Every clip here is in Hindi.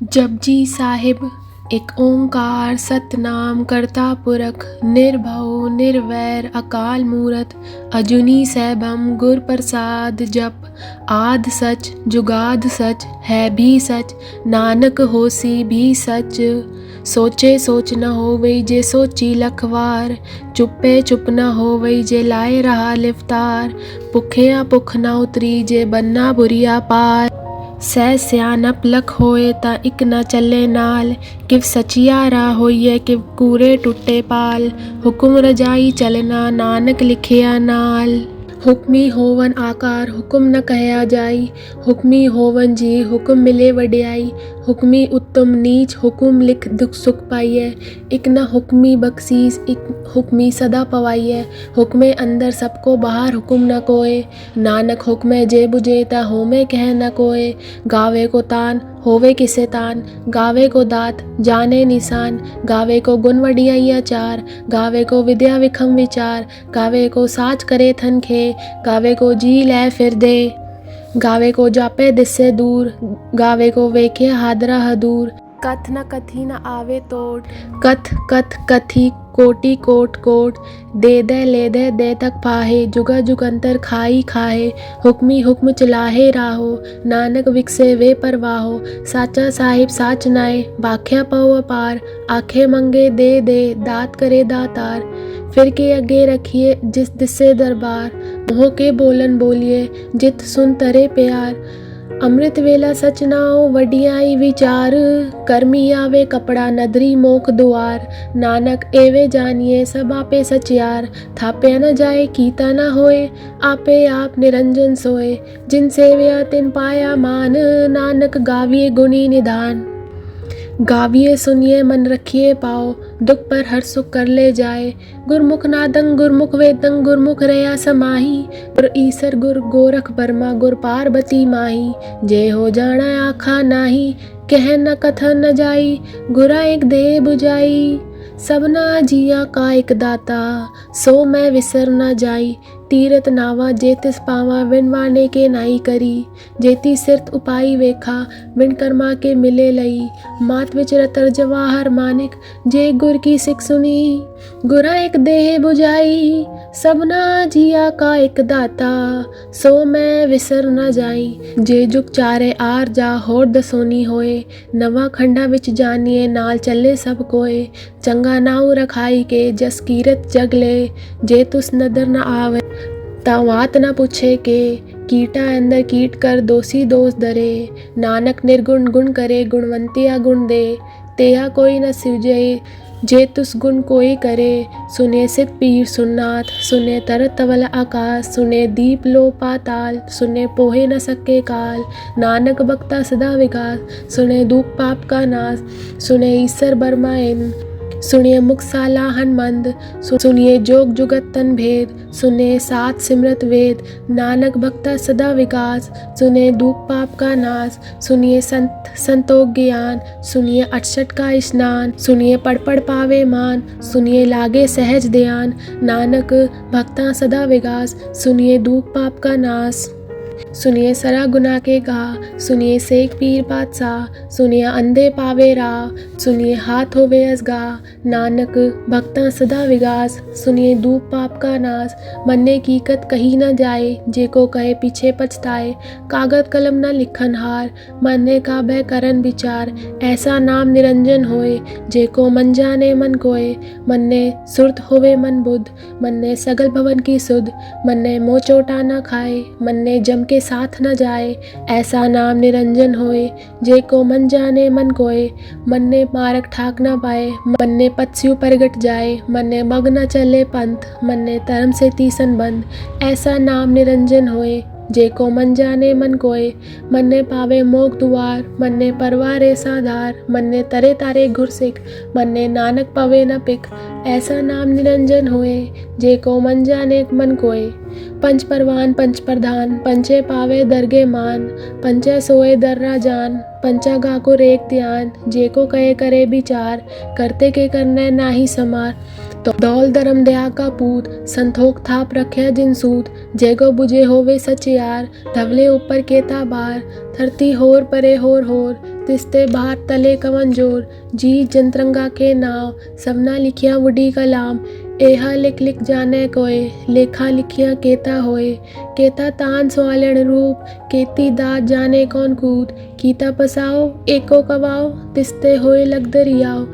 जपजी साहिब एक ओंकार सतनाम करता पुरख निर्भव निर्वैर अकाल मूरत अजूनी सैभम गुर प्रसाद जप आद सच जुगाद सच है भी सच नानक होसी भी सच। सोचे सोच न होवई जे सोची लखवार चुप्पे चुप न होवई जे लाए रहा लिफ्तार भुखिया भुख न उतरी जे बन्ना बुरिया पार। सै सियानप लख होए ता इक न चले नाल किव सचियारा होइए किव कूरे टुट्टे पाल हुकुम रजाई चलना नानक लिखिया नाल। हुक्मी होवन आकार हुक्म न कहया जाई हुक्मी होवन जी हुक्म मिले वड्याई हुक्मी उत्तम नीच हुक्म लिख दुख सुख पाइए इक न हुक्मी बख्शीस इक हुक्मी सदा पवाइए हुक्मे अंदर सबको बाहर हुक्म न कोय नानक हुक्मे जे बुझे ता होमे कह न कोय। गावे को तान होवे किसे तान गावे को दात जाने निशान गावे को गुण वडियाइया चार गावे को विद्या विखम विचार गावे को साच करे थन खे गावे को जी लै फिर दे गावे को जापे दिस्से दूर गावे को वेखे हादरा हदूर। कथ न कथी न आवे तोट कथ कथ कथी कोटि कोट कोट दे दे ले दे दे तक पाहे जुगा जुगंतर खाई खाहे हुक्मी हुक्म चलाहे राहो नानक विकसे वे परवाहो। साचा साहिब साच नाए बाख्या पव अपार आखे मंगे दे दे दात करे दातार फिर के अगे रखिए जिस दिसे दरबार मोह के बोलन बोलिए जित सुन तरे प्यार। अमृत वेला सच नाओ वडियाई विचार कर्मी आवे कपड़ा नदरी मोख दुआर नानक एवे जानिए सब आपे सचियार थापया न जाए कीता न होए आपे आप निरंजन सोए जिन सेव्या तिन पाया मान नानक गाविए गुणी निधान। गाविए सुनिए मन रखिए पाओ दुख पर हर सुख कर ले जाए गुरमुख नादंग गुरमुख वेदंग गुरमुख रया समाही गुर ईसर गुर गोरख बर्मा गुर पार्वती माही जय हो जाना आखा नाही कह न कथन न जाई गुरा एक दे बुझाई सबना जिया का एक दाता सो मैं विसर न जाई तीरथ नावा जेतिस पावा विन वाने के नाई करी जेती सिरत उपाई वेखा विन कर्मा के मिले लई मात विच रतर जवाहर मानिक जे गुर की सिख सुनी गुरा एक देह बुझाई सबना जिया का एक दाता सो मैं विसर न जाई। जे जुग चारे आर जा होर दसोनी होए नवा खंडा विच जानिए नाल चले सब कोए चंगा नाऊ रखाई के जस कीरत जगले जे तुस नदर न आवे तावात न पूछे के कीटा अंदर कीट कर दोषी दोष दरे नानक निर्गुण गुण करे गुणवंतिया गुण दे तेहा कोई न सिवजे जे तुस गुण कोई करे सुने सित पीर सुननाथ सुने तरत तवल आकाश सुने दीप लो पाताल सुने पोहे न सके काल नानक बक्ता सदा विकास सुने दुख पाप का नाश सुने ईसर बर्मा इन सुनिए मुख साला हनुमंद सुनिए जोग जुगत तन भेद सुने सात सिमरत वेद नानक भक्ता सदा विकास सुने दुख पाप का नाश सुनिए संत संतोष ज्ञान सुनिए 68 का स्नान सुनिए पढ़ पढ़ पावे मान सुनिए लागे सहज ध्यान नानक भक्ता सदा विकास सुनिए दुख पाप का नाश सुनिए सरा गुना के गा सुनिए सेक पीर बादशाह सुनिए अंधे पावे राह सुनिए हाथ होवे असगा नानक भक्ता सदा विगास सुनिए दूप पाप का नाश मन्ने की कत कही न जाए जे को कहे पीछे पछताए कागज कलम न लिखन हार मन्ने का भय करन विचार ऐसा नाम निरंजन होए जे को मन जाने मन कोय मन्ने सुरत होवे मन बुद्ध मन्ने सगल भवन की सुध मन्ने मोह चोटा न खाए मन्ने जम के साथ न जाए ऐसा नाम निरंजन होए जे को मन जाने मन कोय मन्ने मारक ठाक न पाए मन्ने पत्स्यु परगट जाए मन्ने मग न चले पंथ मन्ने धर्म से तीसन बंद ऐसा नाम निरंजन होए जे को मन जाने मन कोय मन्ने पावे मोग दुआर मन्ने परवारे साधार मन्ने तरे तारे घुरसिक मन्ने नानक पवे न पिक ऐसा नाम निरंजन होए जे को मन जाने मन कोय। पंच परवान पंच प्रधान पंचे पावे दरगे मान पंचे सोए दर्रा जान पंचा गा को रेख ध्यान जे को कहे करे विचार करते के करने नाही समार तो दौल धर्म दया का पूत संतोख थाप रखे जिन सूत जेगो बुझे होवे सचियार धवले ऊपर केता बार धरती होर परे होर होर तिस्ते बाहर तले कवन जोर, जी जनतरंगा के नाव, सबना लिखिया वुडी कलाम, एहा लिख लिख जाने कोय, लेखा लिखिया केता होए, केता तान सवालण रूप, केती दात जाने कौन कूद, कीता पसाओ एको कवाओ, तिस्ते होए लग दरियाओ,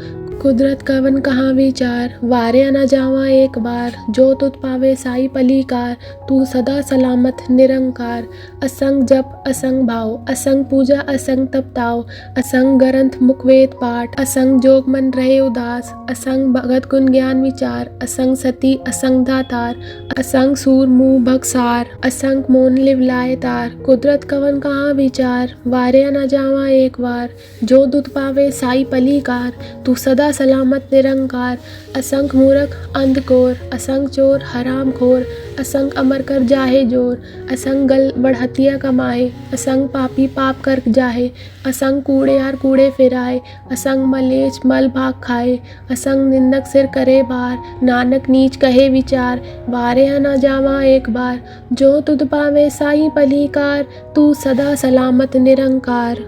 कुदरत कवन कहाँ विचार, वारे न जावा एक बार, जो तुत पावे साई पलीकार, तू सदा सलामत निरंकार, असंग जप असंग भाव, असंग पूजा असंग तपताव, असंग ग्रंथ मुखवेद पाठ, असंग जोग मन रहे उदास, असंग भगत गुण ज्ञान विचार, असंग सती असंग दातार, असंग सूर मुँह भगसार, असंग मोन लिवलाए तार, कुदरत कवन कहाँ विचार, वारे न जावा एक बार, जो दुत पावे साई पलीकार, तू सदा सलामत निरंकार, असंग मूर्ख अंधकोर, असंग चोर हराम खोर, असंग अमर कर जाहे जोर, असंग गल बढ़हतिया कमाए, असंग पापी पाप कर जाहे, असंग कूड़ेयार कूड़े फिराए, असंग मलेच मल भाग खाए, असंग निंदक सिर करे बार, नानक नीच कहे विचार, वारे न जावा एक बार, जो तुद पावे साई पलीकार, तू सदा सलामत निरंकार।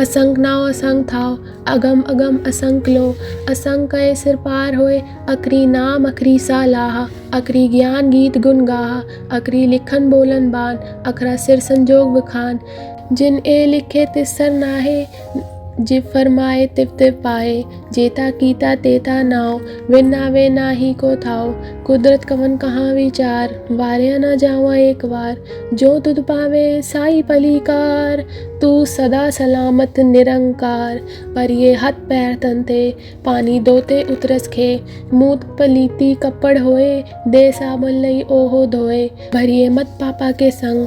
असंग नाव असंग थाव, अगम अगम असंग लो, असंग कहे सिर पार होए, अकरी नाम अकरी सा लाहा, अकरी ज्ञान गीत गुन गाहा, अकरी लिखन बोलन बान, अकरा सिर संजोग बखान, जिन ए लिखे तिसर नाहे, जिव फरमाए तिव तिव पाए, जेता कीता तेता नाव, विन नावे नाही को थाव, कुदरत कवन कहाँ विचार, वारे न जावा एक बार, जो तुद पावे साई पलीकार, तू सदा सलामत निरंकार, पर ये हाथ पैर तनते, पानी दोते उतरस खे, मूत पलीती कपड़ होए, दे साबुन लई ओहो धोए, भरिए मत पापा के संग,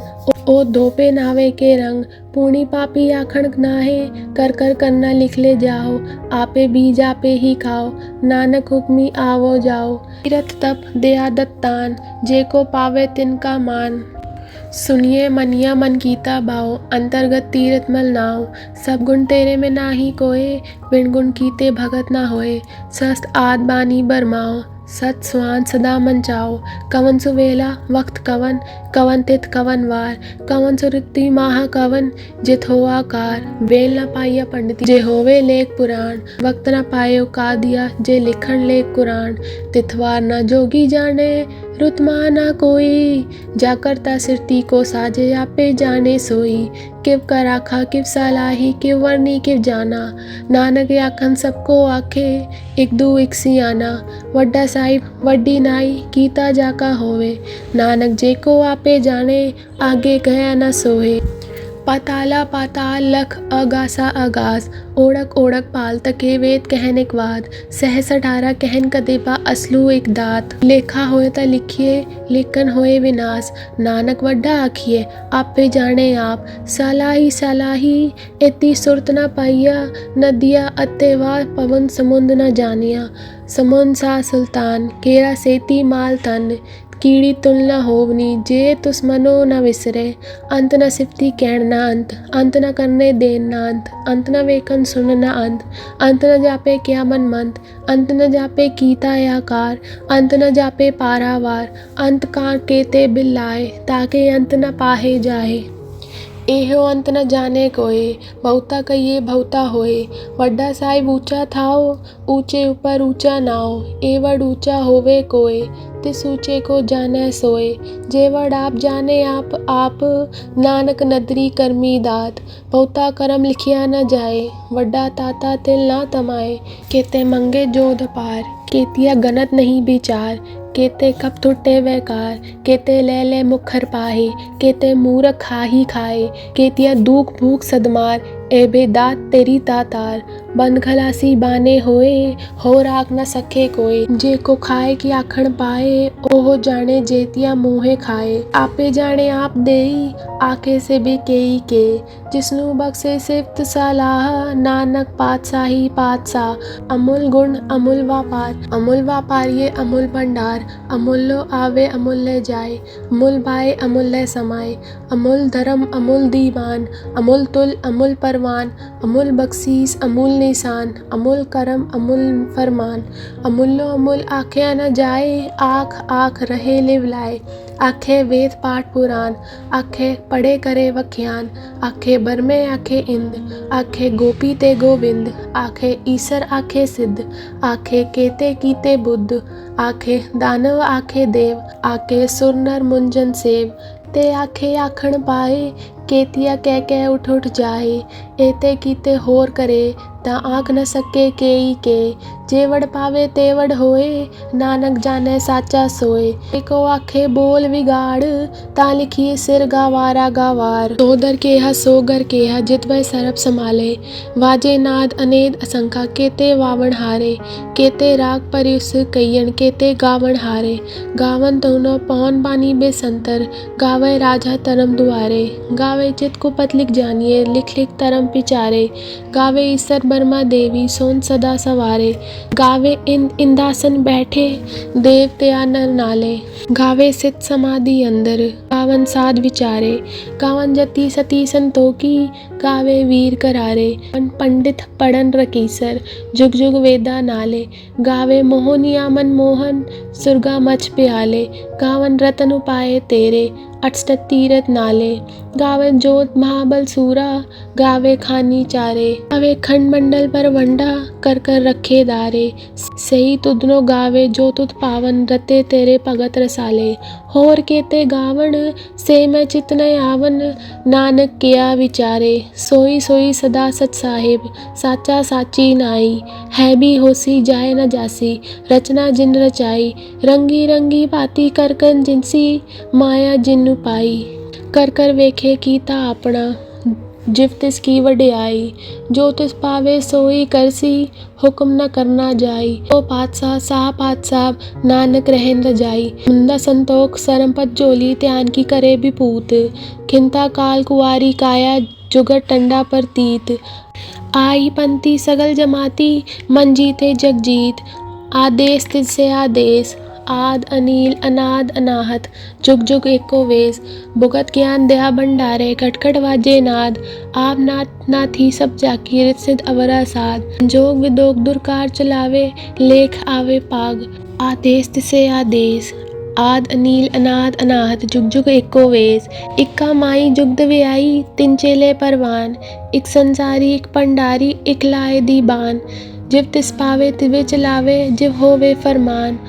ओ धोपे नावे के रंग, पूर्णी पापी आखण नाहे, कर कर करना लिख ले जाओ, आपे बीज आपे ही खाओ, नानक हुक्मी आवो जाओ, तीरथ तप दया दत्तान, जे को पावे तिनका मान, सुनिए मनिया मन कीता भाव, अंतर्गत तीरथ मल नाव, सब गुण तेरे में नाही कोय, बिन गुण कीते भगत ना होए, सस्त आद बानी बरमाओ, सत स्वान सदा मन चाओ, कवन सुवेला वक्त कवन, कवन तिथ कवन वार, कवन सुरति माह कवन, जित हो आकार, बेल न पाइया पंडिती, जे होवे लेख पुराण, वक्त न पायो का दिया, जे लिखण लेख कुरान, तिथवार न जोगी जाने, रुतमा ना कोई, जा करता सिरती को साजे आपे जाने सोई, किव कर आखा किव सलाही, किव वर्णी किव जाना, नानक आखन सबको आखे, एक दू एक सियाना, वड्डा साहिब वड्डी नाई, कीता जाका होवे, नानक जे को आपे जाने, आगे गया न सोए, पाताला पाताल लख अगासा अगास, ओढ़क ओढ़क पाल तके वेद कहनिक वाद, सहस 18 कहन कदेपा असलू एक दात, लेखा होए ता लिखिए लेखन होए विनाश, नानक वड्डा आखिए आपे जाने आप, सलाही सलाही इति सुरत न पाइया, नदिया अत्तेवा पवन समुंद न जानिया, समुंद सा सुल्तान केरा सेती माल तन, कीड़ी तुलना होवनी, जे तुस मनो न विसरे, अंत न सिफती कहण न अंत, अंत न करने देन न अंत न वेखन सुन न अंत न जापे क्या मन मंत, अंत न जापे कीता आकार, अंत न जापे पारावार, अंत का केते बिल्लाए, ताके अंत न पाहे जाए, एहो अंत न जाने कोय, बहुता कहिए बहुता होए, वड्डा साहिब ऊंचा थाओ, ऊंचे ऊपर ऊंचा नाओ, एवड ऊंचा होवे कोय, तिस ऊंचे को जाने सोए, जेवड आप जाने आप, नानक नदरी करमी दात, बहुता करम लिखिया न जाए, वड्डा ताता तिल ना तमाए, केते मंगे जोध पार, केतिया गनत नहीं विचार, केते कप टूटे वैकार, केते ले ले मुखर पाहे, केते मूरख खा ही खाए, केतिया दूख भूख सदमार, एबे दात तेरी तातार, बंद खलासी बाने होए, हो राख न सके कोई, जे को खाए की आखण पाए, ओहो जाने जेतिया मुँहे खाए, आपे जाने आप देई, आखे से भी केई के, जिसनु बख्शे सिफ्त सलाह, नानक पातशाही पातशाह, अमूल गुण अमूल व्यापार ये अमूल भंडार, अमूल्यो आवे अमूल्य जाए, अमूल भाई अमूल्य समाए, अमूल धर्म अमूल दीवान, अमूल तुल अमूल परवान, परवान, अमूल बख्शीस अमूल निशान, अमूल करम अमूल फरमान। अमूल्यो अमूल आँखें न जाए, आँख आँख रहे लिवलाए। आँखें वेद पाठ पुराण, आँखें पढ़े करे वख्यान। आँखें बरमे आँखें इंद, आँखें गोपी ते गोविंद। आँखें ईसर आँखें सिद्ध, आँखें केते कीते बुद्ध। आँखें दानव आँखें देव, आँखें सुर नर मुंजन सेव। ते आँखें आखण पाए, केतिया कह कह उठ उठ जाए। एते कीते होर करे, ता आँख न सके केई के। जेवड़ पावे तेवड़ होए, नानक जाने साचा सोए। एको आखे बोल विगाड़, ता लिखिए सिर गावारा गावार। सो दर केहा सो गर केहा, जित वह सरप संभाले। वाजे नाद अनेद असंखा, केते वावण हारे। केते राग परिस कईयन, केते गावण हारे। गावन दोनों पौन बानी बेसंतर, गावे राजा तरम दुआरे। गावे चित कुपत लिख जानिए, लिख लिख तरम पिचारे। गावे ईसर बर्मा देवी, सोन सदा सवारे। गावे इंदासन बैठे, देव त्या नर नाले। गावे सित समाधि अंदर, गावन साध विचारे। गावन जति सती संतोखी, गावे वीर करारे। पंडित पढ़न रकीसर, जुग जुग वेदा नाले। गावे मोहनिया मन मोहन, सुरगा मछ प्याले। गावन रतन उपाय तेरे, अष्ट तीरथ नाले। गावन जोत महाबल सूरा, गावे खानी चारे। गावे खंड मंडल पर वंडा, कर कर रखे दारे। सही तुदनो गावे, जो तुद पावन, रते तेरे भगत रसाले। होर केते गावण, से मैं चित न आवन। नानक किया विचारे, सोई सोई सदा सच साहिब। साचा साची नाई, है भी होसी जाए न जासी। रचना जिन रचाई, रंगी रंगी बाती करकन जिनसी। माया जिन पाई, कर कर वेखे कीता अपना। जिव तिस की वड्याई, जो तिस पावे सोई करसी। हुक्म न करना जाई, ओ पातशाह साह पातशाह, नानक रहन रजाई। मुंदा संतोख सरमपत जोली, त्यान की करे विपूत। खिंता काल कुआरी काया, जुगत टंडा पर तीत। आई पंथी सगल जमाती, मन जीते जग जीत। आदेश तिससे आदेश, आद अनील अनाद अनाहत। जुग जुग एको वेश, भुगत ज्ञान दया भंडारे। खटखट वाजे नाद, आप नाथ नाथी सब जाकी। रित सिद्ध अवरा साध, जोग विदोग दुर्कार चलावे। लेख आवे पाग, आदेश तिसे आदेश। आद अनील अनाद अनाहत, जुग जुग एको वेश। इक्का माई जुगद व्याई, तिन चेले परवान। इक संसारी इक पंडारी, इक लाए दीबान। जिव तिस पावे तिवे चलावे, जिव होवे फरमान।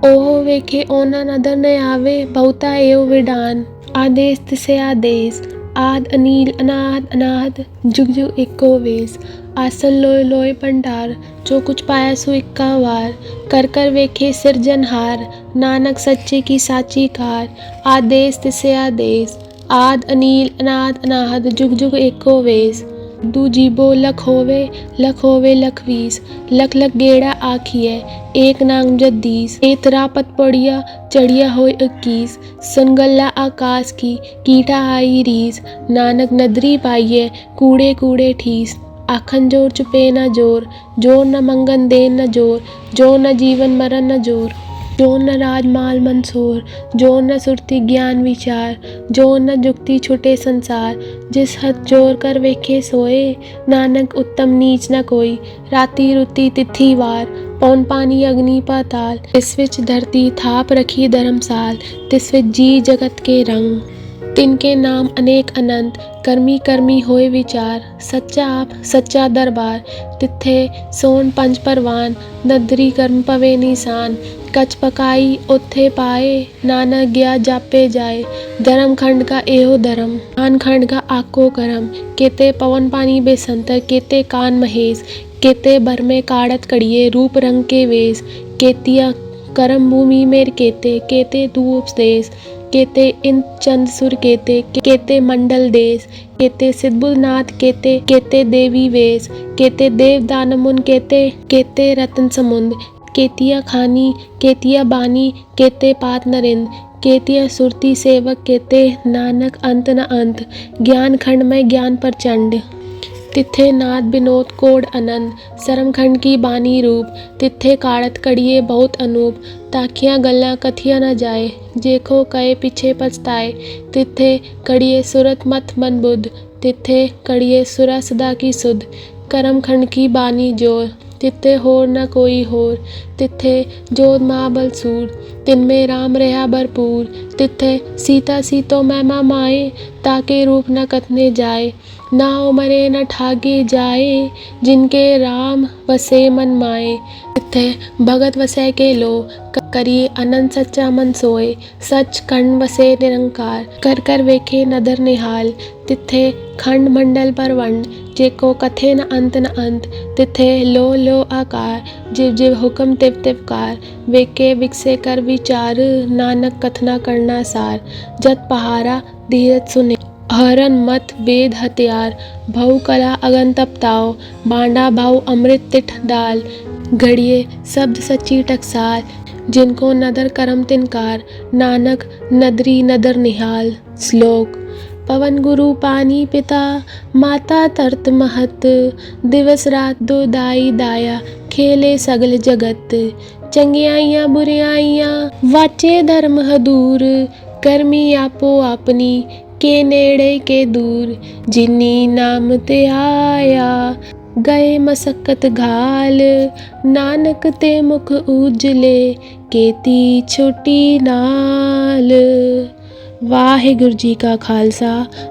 ओहो वेखे ओना नदर न आवे, बहुता एव विडान। आदेश तिसे आदेश, आद अनील अनाद अनाहत, जुग जुग एको वेश। आसन लोय लोय भंडार, जो कुछ पाया सो इक्का वार। कर कर वेखे सिरजनहार, नानक सच्चे की साची कार। आदेश तिसे आदेश, आद अनील अनाद अनाहत, जुग जुग एको वेश। दू जीबो लख होवे लख वीस। लख लख गेड़ा आखिए, एक नांग जद्दीस। एतरा पत पड़िया, चढ़िया होय 21। सुनगल्ला आकाश की, कीटा आई रीस। नानक नदरी पाइये, कूड़े कूड़े ठीस। आखन जोर चुपे न जोर, जोर न मंगन देन न जोर। जोर न जीवन मरण न जोर, जोर न राज माल मंसोर। जोर न सुरति ज्ञान विचार, जोर न जुक्ति छुटे संसार। जिस हथ जोर कर वेखे सोए, नानक उत्तम नीच न कोई। राति रुति तिथि वार, पौन पानी अग्नि पाताल। तिस विच धरती थाप रखी धर्मसाल, तिस विच जी जगत के रंग। तिनके नाम अनेक अनंत, कर्मी कर्मी होए विचार। सच्चा आप सच्चा दरबार, तिथे सोन पंच परवान। नदरी कर्म पवे निशान, कच पकाई ओथे पाए। नानक गया जापे जाए, धर्म खंड का एहो धर्म। कान खंड का आको करम, केते पवन पानी बेसंतर। केते कान महेश, केते भर में काड़त कड़िए। रूप रंग के वेश, केतिया करम भूमि मेर केते। केते तू उपदेश, केते इन चंद सुर केते। केते मंडल देश, केते सिद्धबुलनाथ केते। केते देवी वेश, केते देव दानमुन केते। केते रतन समुंद, केतिया खानी केतिया बानी। केते पात नरिंद, केतिया सुरती सेवक। केते नानक अंत न अंत, ज्ञान खंड में ज्ञान प्रचंड। तिथे नाद विनोद कोड अनंत, सरमखंड की बानी रूप। तिथे काड़त कड़िए बहुत अनूप, ताकिया गल्ला कथिया न जाए। जेको कहे पीछे पछताए, तिथे कड़िए सुरत मत मन बुध। तिथे कड़िए सुरा सदा की सुध, करम खंड की बानी जोर। तिथे होर न कोई होर, तिथे जोध महाबल सूर, तिनमें राम रहा भरपूर। तिथे सीता सीतो महिमा माए, ताके रूप न कथने जाए। ना उमरे न ठागे जाए, जिनके राम वसे मन माए। तिथे भगत वसै के लो, करिए अनंत सच्चा मन सोए। सच खंड वसे निरंकार, कर कर वेखे नदर निहाल। तिथे खंड मंडल परवंड, जेको कथे न अंत न अंत। तिथे लो आकार, जिव जिव हुक्म तिव तिव कार। वेके विकसे कर विचार, नानक कथना करना सार। जत पहारा धीरज सुने, हरन मत वेद हथियार। भऊ कला अगन तपताओ, बांडा भाऊ अमृत तिठ डाल। घड़िए शब्द सच्ची टकसाल, जिनको नदर करम तिनकार। नानक नदरी नदर निहाल। श्लोक। पवन गुरु पानी पिता, माता तरत महत। दिवस रात दो दाई दाया, खेले सगल जगत। चंगियाइयाँ बुरियाइयाँ, वाचे धर्म हदूर। करमी आपो आपनी, के नेड़े के दूर। जिनी नाम ते आया, गए मसक्कत घाल। नानक ते मुख उजले, केती छोटी नाल। वाहिगुरु जी का खालसा,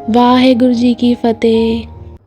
वाहिगुरु जी की फतेह।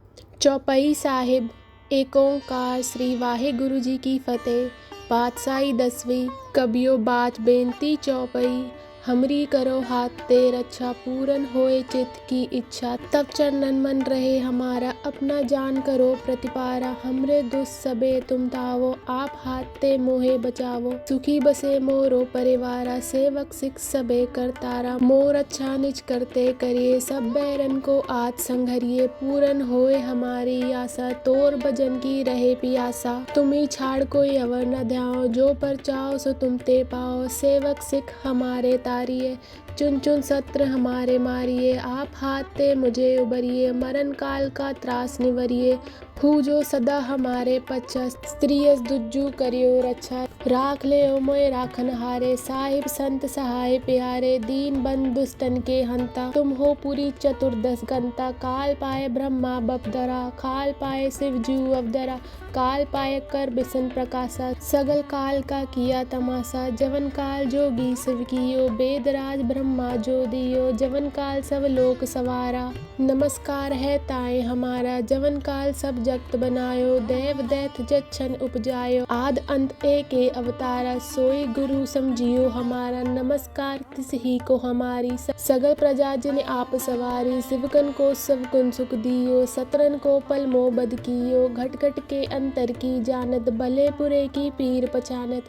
चौपाई साहिब। एक ओंकार श्री वाहिगुरु जी की फतेह। पातशाही 10वीं। कबियो बाच बेनती चौपाई। हमरी करो हाथ ते रक्षा, पूरन होए चित्त की इच्छा। तब चरणन मन रहे हमारा, अपना जान करो प्रतिपारा। हमरे दुष्ट सबे तुम तावो, आप हाथ ते मोहे बचावो। सुखी बसे मोरो परिवारा, सेवक सिख सबे करतारा। मोर अच्छा निज करते करिए, सब बैरन को आज संघरिए। पूरन होए हमारी आशा, तोर भजन की रहे पियासा। तुम्ही छाड़ कोई अवर न ध्याओ, जो पर चाहो सो तुम ते पाओ। सेवक सिख हमारे तारिये, चुन चुन सत्र हमारे मारिए। आप हाथ ते मुझे उबरिए, मरण काल का त्रास निवरिए। फूजो सदा हमारे पच्छा, स्त्रियस दुज्जु करियो रक्षा। राख ले ओ मोय राखन हारे, साहिब संत सहाय प्यारे। दीन बंधु दुष्टन के हंता, तुम हो पुरी चतुर्दश गंता। काल पाए ब्रह्मा बपदरा, काल पाए शिव जू अवदरा। काल पाए कर बिसन प्रकाशा, सगल काल का किया तमाशा। जवन काल जोगी शिव कियो, वेदराज ब्रह्मा जो दियो। जवन काल सब लोक सवारा, नमस्कार है ताए हमारा। जवन काल सब जगत बनायो, देव दैत जच्छन उपजायो। आद अंत एक अवतारा, सोई गुरु समझियो हमारा। नमस्कार तिस ही को हमारी, सगल प्रजा जिन आप सवारी। शिवकन को सब गुण सुख दियो, सतरन को पल मोह बद कियो। घट घट के अंतर की जानत, भले बुरे की पीर पहचानत।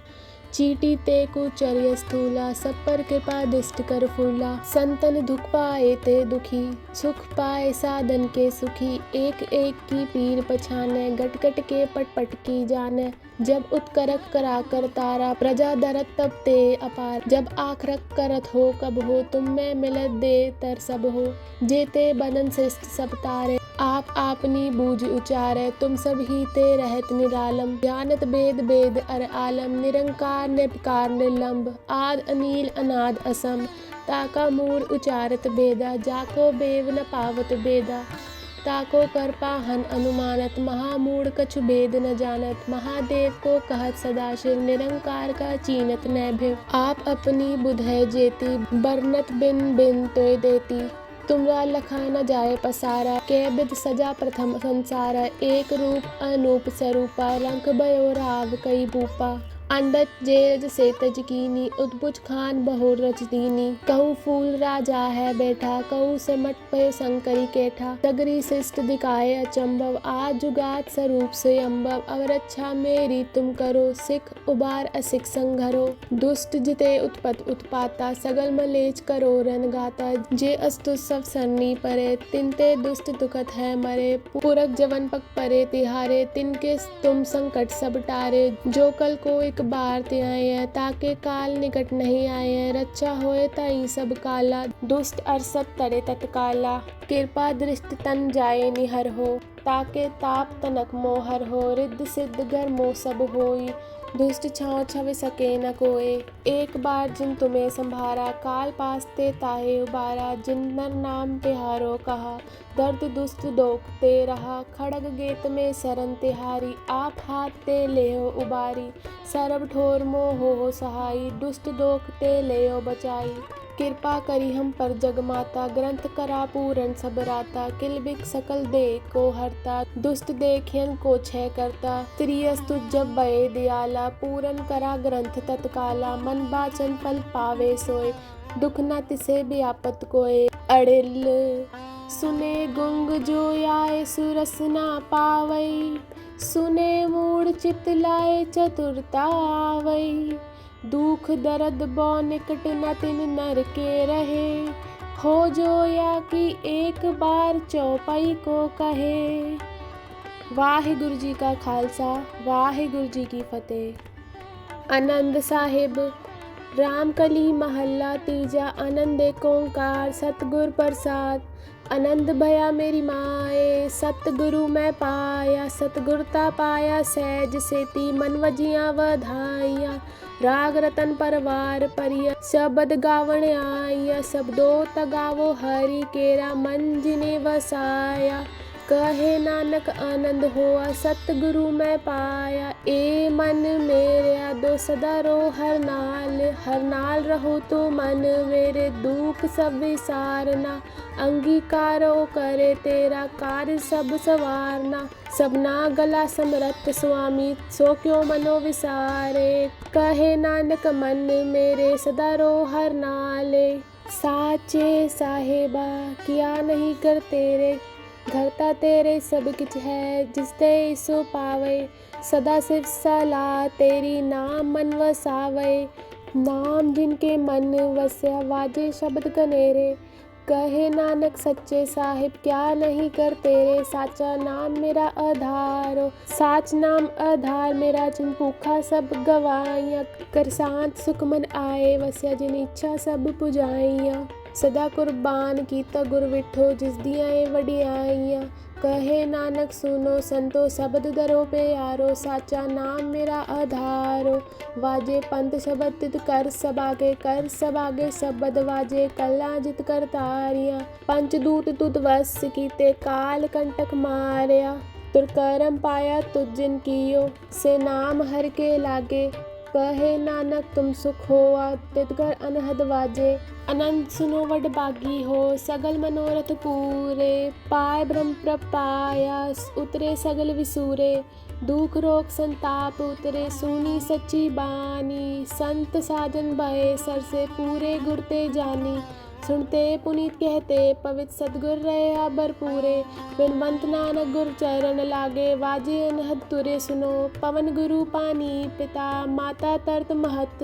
चीटी ते कुचर्य स्थूला, सब पर कृपा दृष्ट कर फूला। संतन दुख पाए ते दुखी, सुख पाए साधन के सुखी। एक एक की पीर पछाने, गट गट के पट पट की जाने। जब उत्करक करा कर तारा, प्रजा दरत तब ते अपार। जब आखरक करत हो कब हो, तुम में मिलत दे तर सब हो। जेते बनन श्रेष्ठ सब तारे, आप आपनी बूझ उचारे। तुम सब ही ते रहत निरालम, जानत वेद वेद अर आलम। निरंकार निर्विकार निर्लंब, आद अनील अनाद असम। ताका मूर उचारत बेदा, जाको बेव न पावत बेदा। ताको कर पाहन अनुमानत, महामूढ़ कछु भेद न जानत। महादेव को कहत सदाशिव, निरंकार का चीनत न भिव। आप अपनी बुध है जेती, बरनत बिन बिन तोय देती। तुमरा लखा न जाए पसारा, के बिद सजा प्रथम संसारा। एक रूप अनूप स्वरूपा, रंग भयो राव कई भूपा। अंडज जेरज से तज कीनी, उद्भुज खान बहुर रच दीनी। कहूँ फूल राजा है बैठा, कहूँ सिमट पयो शंकरी केठा। सगरी शिष्ट दिखाए अचंभव, आज जुगात स्वरूप से अम्भव। अब रक्षा मेरी तुम करो, सिख उबार असिख संघरो। दुष्ट जिते उत्पत उत्पाता, सगल मलेच करो रन गाता। जे अस्तु सब सरनी परे, तिनते दुष्ट दुखत है मरे। पुरख जवन पग परे तिहारे, तिनके तुम संकट सब टारे। जो कल को एक बार ते आए हैं, ताके काल निकट नहीं आए हैं। रक्षा होए ताई सब काला, दुष्ट अरसत तरे तत्काला। कृपा दृष्टि तन जाए निहर हो, ताके ताप तनक मोहर हो। रिद्ध सिद्ध घर मोह सब होई, दुष्ट छाँव छवि सके न कोय। एक बार जिन तुम्हें संभारा, काल पासते ताहे उबारा। जिन नर नाम तिहारो कहा, दर्द दुष्ट दोख ते रहा। खड़ग गेत में शरण तिहारी, आप हाथ ते लेहो उबारी। सरब ठोर मोह हो सहाई, दुष्ट दोख ते लेहो बचाई। कृपा करी हम पर जगमाता, ग्रंथ करा पूरन सब राता। किलबिक सकल दे को हरता, दुष्ट देखियन को छय करता। त्रियस्तु जब बये दयाला, पूरन करा ग्रंथ तत्काला। मन बाचन फल पावे सोय, दुख न तिसे व्यापत कोय। अड़िल सुने गुंग जो आए, सुरस ना पावई। सुने मूढ़ चित लाए, चतुरता आवई। दुख दर्द बौ निकट न तिन नर के रहे, हो जो या कि एक बार चौपाई को कहे। वाहिगुरु जी का खालसा, वाहिगुरु जी की फतेह। आनंद साहिब रामकली महल्ला तीजा। आनंद एक ओंकार सतगुर प्रसाद। आनंद भया मेरी माए, सतगुरु मैं पाया। सतगुरता पाया सहज सेती, मन वजिया वधाइया। राग रतन परवार परिया, शब्द गावण आइया। शब्दों तगावो हरि केरा, मन जिने वसाया। कहे नानक आनंद होआ, सतगुरु मैं पाया। ए मन मेरा दो सदा रो हर नाल रहो तो मन मेरे। दुख सब विसारना, अंगीकारो करे तेरा। कार्य सब सवारना, सबना गला समरथ स्वामी। सो क्यों मनो विसारे, कहे नानक मन मेरे। सदा रो हर नाले, साचे साहेबा किया नहीं कर तेरे। घरता तेरे सब किछ है, जिस दे सो पावे। सदा सिर्फ सलाह तेरी, नाम मन वसावे। नाम जिनके मन वस्या, वाजे शब्द कनेरे। कहे नानक सच्चे साहिब क्या नहीं कर तेरे। साचा नाम मेरा आधारो, साच नाम आधार मेरा। जिन भूखा सब गवाइया, कर शांत सुख मन आए वस्या। जिन इच्छा सब पुजाइया, सदा कुर्बान कीता गुर विठो। जिस दियाए वडियाइया, कहे नानक सुनो संतो। शब्द दरो पे यारो, साचा नाम मेरा आधारो। वाजे पंथ शब्द तित कर सबागे, कर सबागे शब्द वाजे। कला जित कर तारिया, पंचदूत तुत वस कीते। काल कंटक मारया, तुर करम पाया तुझ जिन कियो। से नाम हर के लागे, कहे नानक तुम सुख होआ। तितकर अनहद वाजे, अनंत सुनो वड बागी हो। सगल मनोरथ पूरे, पाए ब्रह्म प्रपाया। उतरे सगल विसूरे, दुख रोग संताप उतरे। सुनी सच्ची बानी, संत साजन भये सर से। पूरे गुरते जानी, सुनते पुनीत कहते। पवित्र सतगुर रहे भरपूरे, बिनवंत नानक गुर चरण लागे। वाजे अनहद तुरे सुनो, पवन गुरु पानी पिता। माता तरत महत,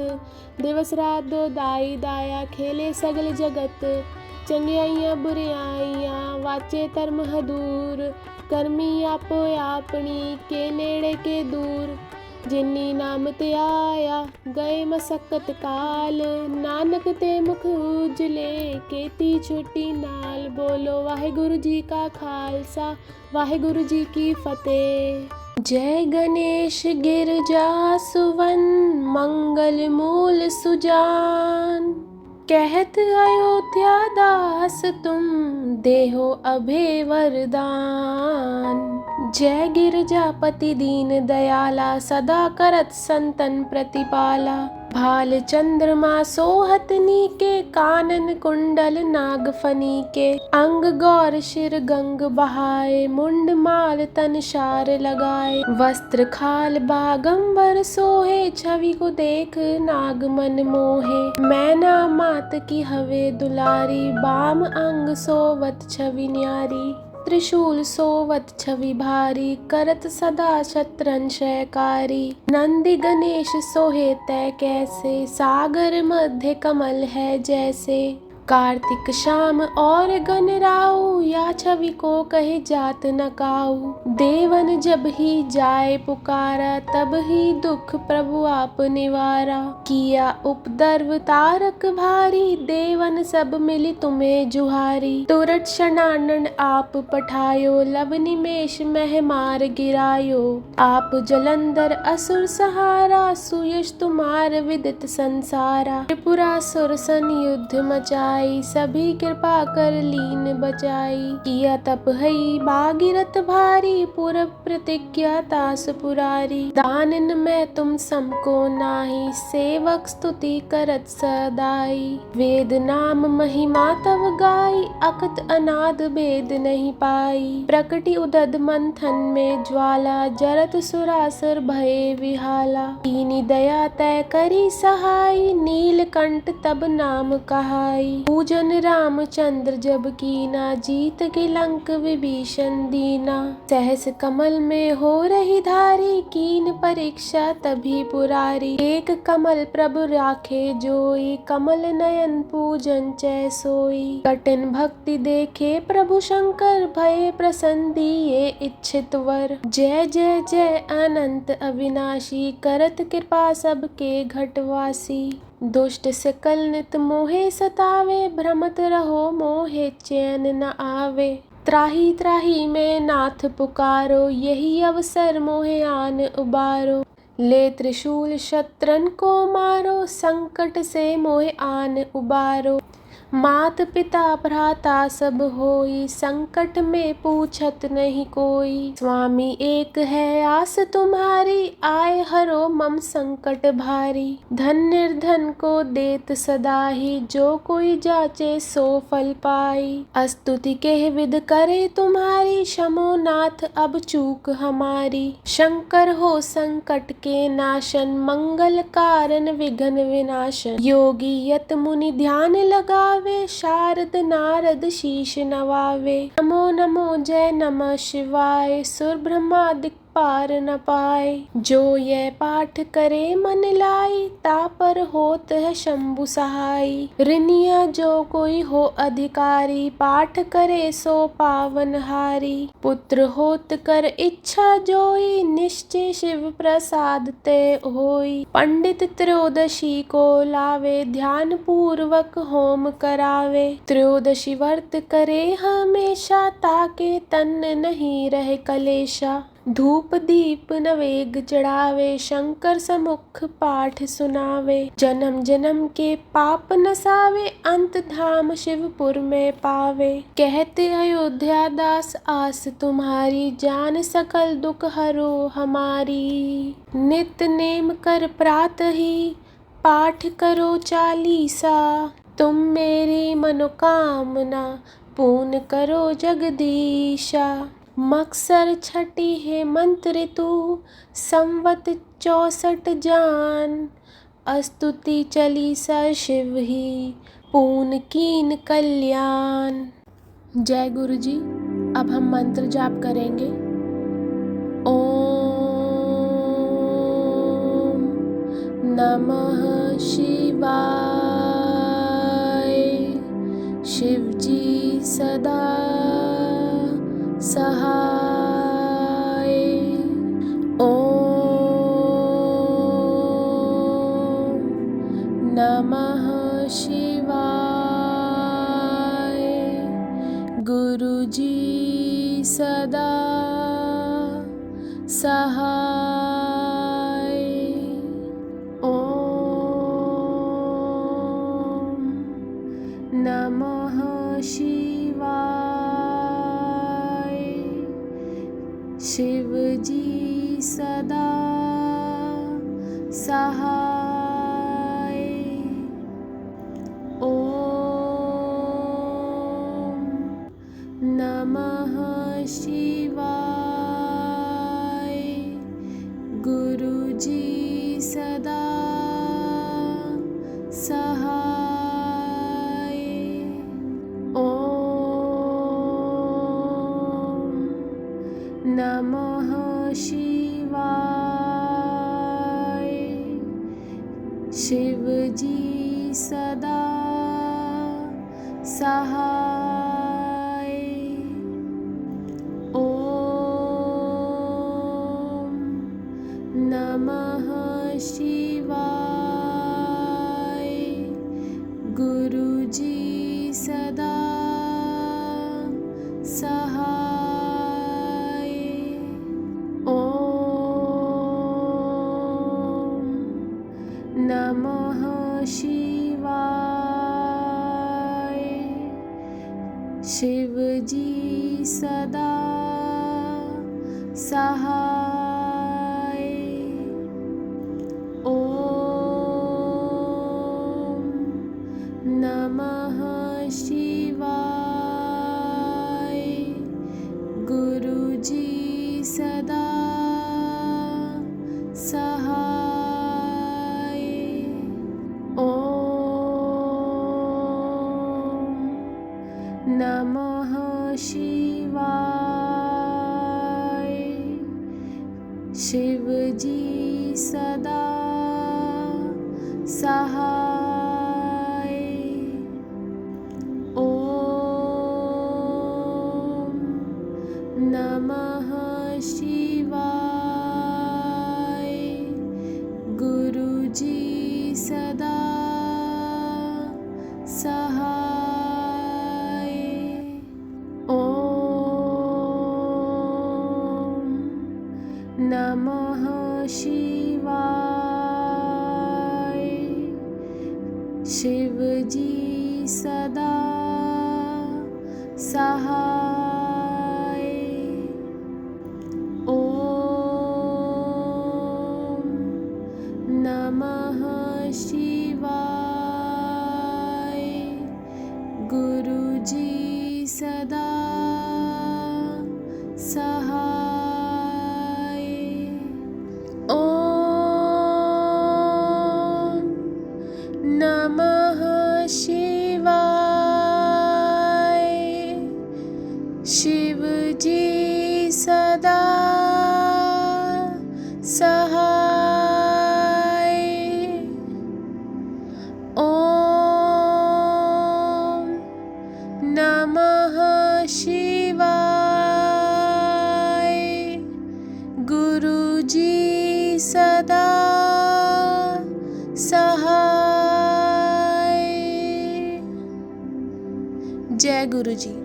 दिवस रात दो दाई दाया। खेले सगल जगत, चंगियाइयां बुरियाइयां। वाचे धर्म हदूर, कर्मी आपो आपनी। के नेड़े के दूर, जिन्नी नाम ते आया। गए मसक्कत काल, नानक ते मुख उजले। केती छोटी नाल, बोलो वाहिगुरु जी का खालसा, वाहिगुरु जी की फतेह। जय गणेश गिरजा सुवन, मंगल मूल सुजान। कहत अयोध्या दास तुम, देहो अभय वरदान। जय गिरजापति दीन दयाला, सदा करत संतन प्रतिपाला। भाल चंद्रमा सोहत नीके, कानन कुंडल नाग फनी के। अंग गौर शिर गंग बहाए, मुंड माल तन शार लगाए। वस्त्र खाल बागंबर सोहे, छवि को देख नाग मन मोहे। मैना मात की हवे दुलारी, बाम अंग सोवत छवि न्यारी। त्रिशूल सोवत छवि भारी, करत सदा शत्रंश कारी। नंदी गणेश सोहे तै कैसे, सागर मध्य कमल है जैसे। कार्तिक शाम और गणराऊ, या छवि को कहे जात न काऊ। देवन जब ही जाए पुकारा, तब ही दुख प्रभु आप निवारा। किया उपद्रव तारक भारी, देवन सब मिली तुम्हें जुहारी। तुरत शरणानन आप पठायो, लब निमेष मह मार गिरायो। आप जलंधर असुर सहारा, सुयश तुम्हार विदित संसारा। त्रिपुरासुर सन युद्ध मचाई, सभी कृपा कर लीन बचाई। किया तप हई भागीरथ भारी, पूरब प्रतिज्ञा तास पुरारी। दानन में तुम समको नाही, सेवक स्तुति करत सदाई। वेद नाम महिमा तव गाई, अकत अनाद भेद नहीं पाई। प्रकटि उदद मंथन में ज्वाला, जरत सुरासुर भये विहाला। कीनी दया तय करी सहाई, नीलकंठ तब नाम कहाई। पूजन रामचंद्र जब कीना, जीत के लंक विभीषण दीना। सहस कमल में हो रही धारी, कीन परीक्षा तभी पुरारी। एक कमल प्रभु राखे जोई, कमल नयन पूजन चै सोई। कठिन भक्ति देखे प्रभु शंकर, भये प्रसन्न दिए इच्छित वर। जय जय जय अनंत अविनाशी, करत कृपा सबके घटवासी। दुष्ट सकल नित मोहे सतावे, भ्रमत रहो मोहे चैन न आवे। त्राही त्राही में नाथ पुकारो, यही अवसर मोहे आन उबारो। ले त्रिशूल शत्रन को मारो, संकट से मोहे आन उबारो। मात पिता भ्राता सब होई, संकट में पूछत नहीं कोई। स्वामी एक है आस तुम्हारी, आए हरो मम संकट भारी। धन निर्धन को देत सदा ही, जो कोई जाचे सो फल पाई। स्तुति के विध करे तुम्हारी, शमो नाथ अब चूक हमारी। शंकर हो संकट के नाशन, मंगल कारण विघ्न विनाशन। योगी यत मुनि ध्यान लगावे, शारद नारद शीश नवावे। नमो नमो जय नमः शिवाय, सुर ब्रह्मादिक पार न पाए। जो यह पाठ करे मन लाई, तापर होत है शंभु सहाई। ऋनिया जो कोई हो अधिकारी, पाठ करे सो पावन हारी। पुत्र होत कर इच्छा जोई, निश्चय शिव प्रसाद ते होई। पंडित त्रयोदशी को लावे, ध्यान पूर्वक होम करावे। त्रयोदशी व्रत करे हमेशा, ताके तन नहीं रहे कलेशा। धूप दीप नवेग चढ़ावे, शंकर समुख पाठ सुनावे। जन्म जन्म के पाप नसावे, अंत धाम शिवपुर में पावे। कहते अयोध्या दास आस तुम्हारी, जान सकल दुख हरो हमारी। नित नेम कर प्रातः ही, पाठ करो चालीसा। तुम मेरी मनोकामना, पूर्ण करो जगदीशा। मक्सर छठी है मंत्र तू, संवत 64 जान। स्तुति चालीसा शिव ही, पूर्ण कीन कल्याण। जय गुरु जी। अब हम मंत्र जाप करेंगे। ओम नमः शिवाय। शिव जी सदा सहाय। ओम नमः शिवाय। गुरु जी सदा सहाय। ओम नमः शिवाय। शिव जी सदा सहाय। ओम नमः शिवाय। गुरु जी सदा सहाय। ओम नमः शिवाय। शिव जी सदा सहाय। ओम नमः शिवाय। गुरुजी सदा सहाय। ओम नमः शिवाय। शिवजी सदा सहाय। ओम नमः शिवाय। गुरुजी सदा सहाय। ओम नमः शिवाय। शिवजी सदा सहाय। ओम नमः शिवाय। गुरुजी सदा सहाय। ओम नमः शिवाय। शिवजी सदा सहाय। ओम नमः शिवाय। गुरुजी सदा सहाय। ओम नमः शिवाय। शिवजी सदा सहाय। ओम नमः शिवाय। गुरुजी सदा सहाय। जय गुरुजी।